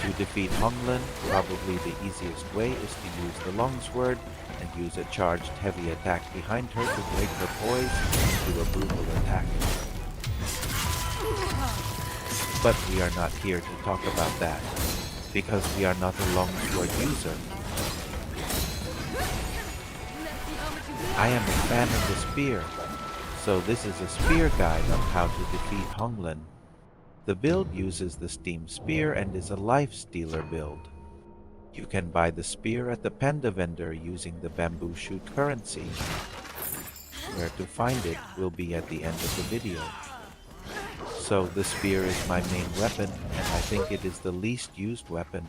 To defeat Honglan, probably the easiest way is to use the longsword and use a charged heavy attack behind her to break her poise and do a brutal attack. But we are not here to talk about that, because we are not a longsword user. I am a fan of the spear, so this is a spear guide on how to defeat Honglan. The build uses the steam spear and is a life stealer build. You can buy the spear at the panda vendor using the bamboo shoot currency. Where to find it will be at the end of the video. So the spear is my main weapon, and I think it is the least used weapon.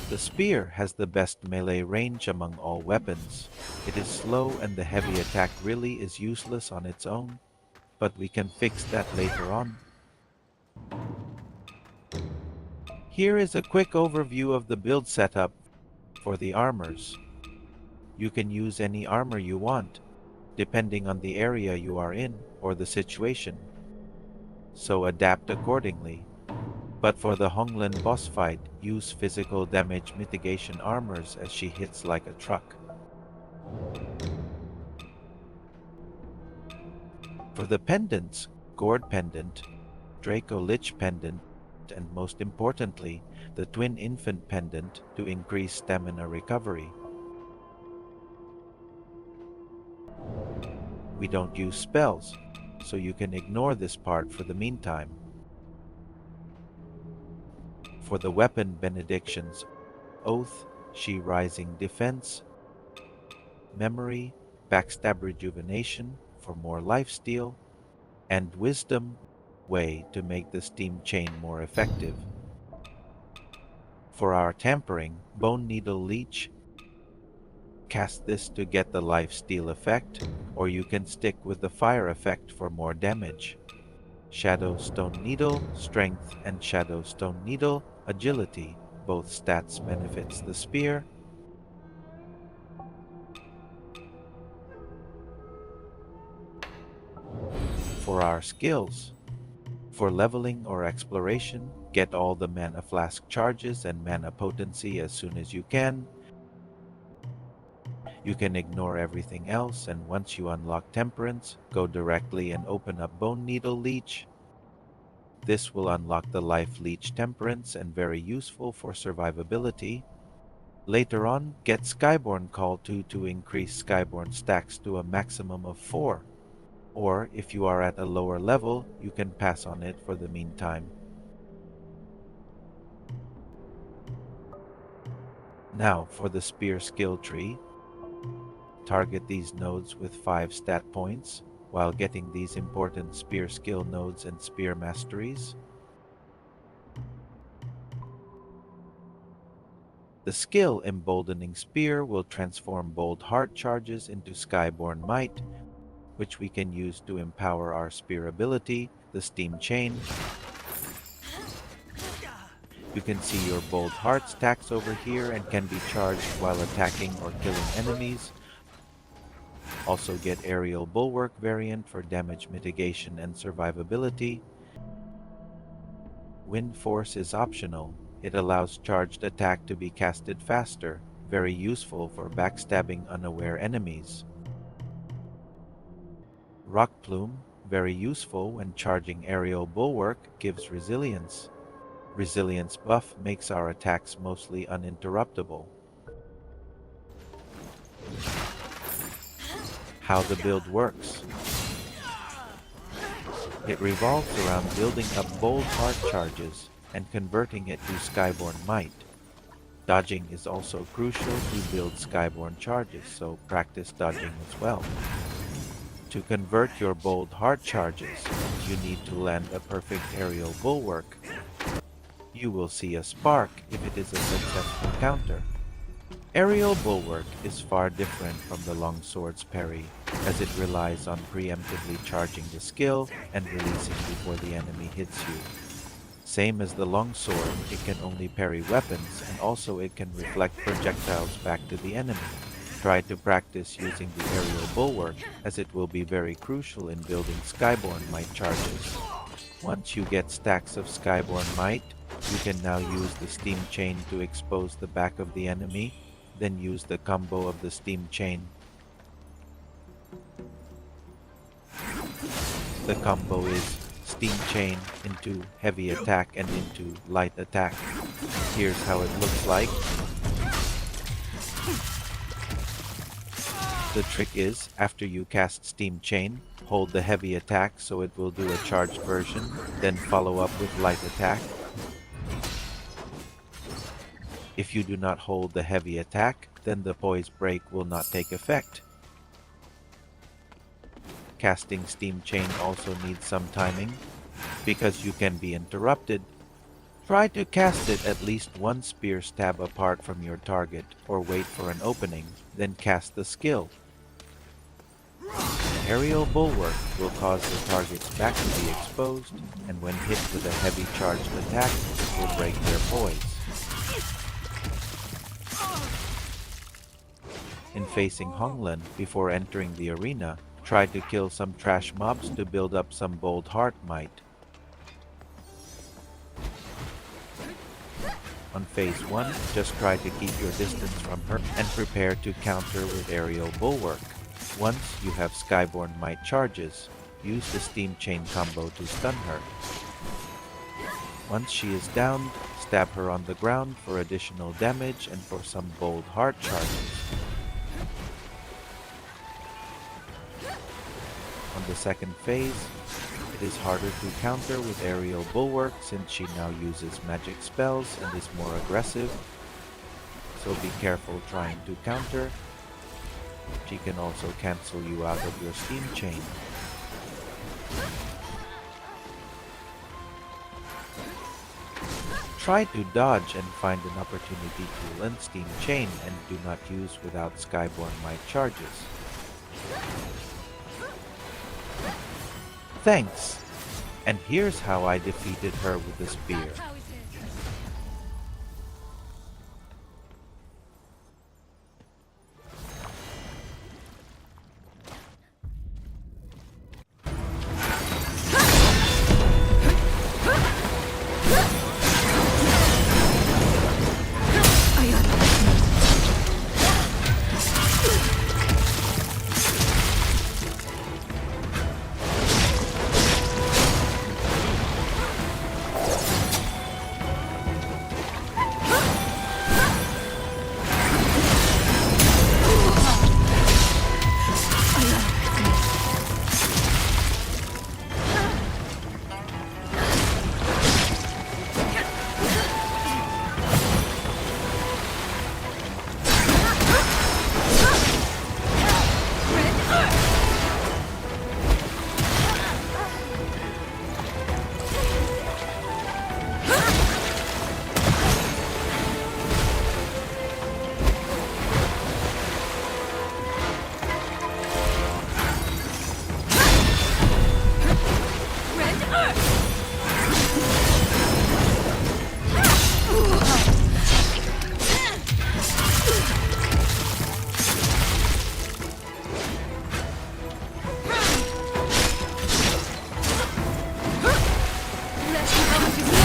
The spear has the best melee range among all weapons. It is slow and the heavy attack really is useless on its own, but we can fix that later on. Here is a quick overview of the build setup for the armors. You can use any armor you want, depending on the area you are in or the situation, so adapt accordingly. But for the Honglan Bossfight, use physical damage mitigation armors as she hits like a truck. For the pendants, Gourd Pendant, Draco Lich Pendant, and most importantly, the Twin Infant Pendant to increase stamina recovery. We don't use spells, so you can ignore this part for the meantime. For the weapon benedictions, Oath, She Rising Defense, Memory, Backstab Rejuvenation for more lifesteal, and Wisdom, Way to make the steam chain more effective. For our tampering, Bone Needle Leech, cast this to get the lifesteal effect, or you can stick with the fire effect for more damage. Shadow Stone Needle, Strength, and Shadow Stone Needle, Agility, both stats benefits the spear. For our skills, for leveling or exploration, get all the Mana Flask charges and Mana Potency as soon as you can. You can ignore everything else, and once you unlock Temperance, go directly and open up Bone Needle Leech. This will unlock the Life Leech Temperance and very useful for survivability. Later on, get Skyborn Call to increase Skyborn stacks to a maximum of 4. Or, if you are at a lower level, you can pass on it for the meantime. Now, for the Spear skill tree, target these nodes with 5 stat points, while getting these important Spear skill nodes and Spear masteries. The skill Emboldening Spear will transform Bold Heart charges into Skyborn Might, which we can use to empower our spear ability, the Steam Chain. You can see your Bold Heart stacks over here and can be charged while attacking or killing enemies. Also get Aerial Bulwark variant for damage mitigation and survivability. Wind Force is optional. It allows charged attack to be casted faster, very useful for backstabbing unaware enemies. Rock Plume, very useful when charging Aerial Bulwark, gives resilience. Resilience buff makes our attacks mostly uninterruptible. How the build works. It revolves around building up Bold Heart charges and converting it to Skyborn Might. Dodging is also crucial to build Skyborn charges, so practice dodging as well. To convert your Bold Heart charges, you need to land a perfect Aerial Bulwark. You will see a spark if it is a successful counter. Aerial Bulwark is far different from the Longsword's parry, as it relies on preemptively charging the skill and releasing before the enemy hits you. Same as the Longsword, it can only parry weapons, and also it can reflect projectiles back to the enemy. Try to practice using the Aerial Bulwark, as it will be very crucial in building Skyborn Might charges. Once you get stacks of Skyborn Might, you can now use the Steam Chain to expose the back of the enemy, then use the combo of the Steam Chain. The combo is Steam Chain into Heavy Attack and into Light Attack. Here's how it looks like. The trick is, after you cast Steam Chain, hold the Heavy Attack so it will do a charged version, then follow up with Light Attack. If you do not hold the Heavy Attack, then the Poise Break will not take effect. Casting Steam Chain also needs some timing, because you can be interrupted. Try to cast it at least one spear stab apart from your target, or wait for an opening, then cast the skill. Aerial Bulwark will cause the target's back to be exposed, and when hit with a heavy charged attack, it will break their poise. In facing Honglan, before entering the arena, try to kill some trash mobs to build up some bold heart might. On phase 1, just try to keep your distance from her and prepare to counter with Aerial Bulwark. Once you have Skyborn Might charges, use the Steam Chain combo to stun her. Once she is downed, stab her on the ground for additional damage and for some bold heart charges. On the second phase, it is harder to counter with Aerial Bulwark since she now uses magic spells and is more aggressive, so be careful trying to counter. She can also cancel you out of your Steam Chain. Try to dodge and find an opportunity to lend Steam Chain and do not use without Skyborn Might charges. Thanks! And here's how I defeated her with the spear. Let's see how much you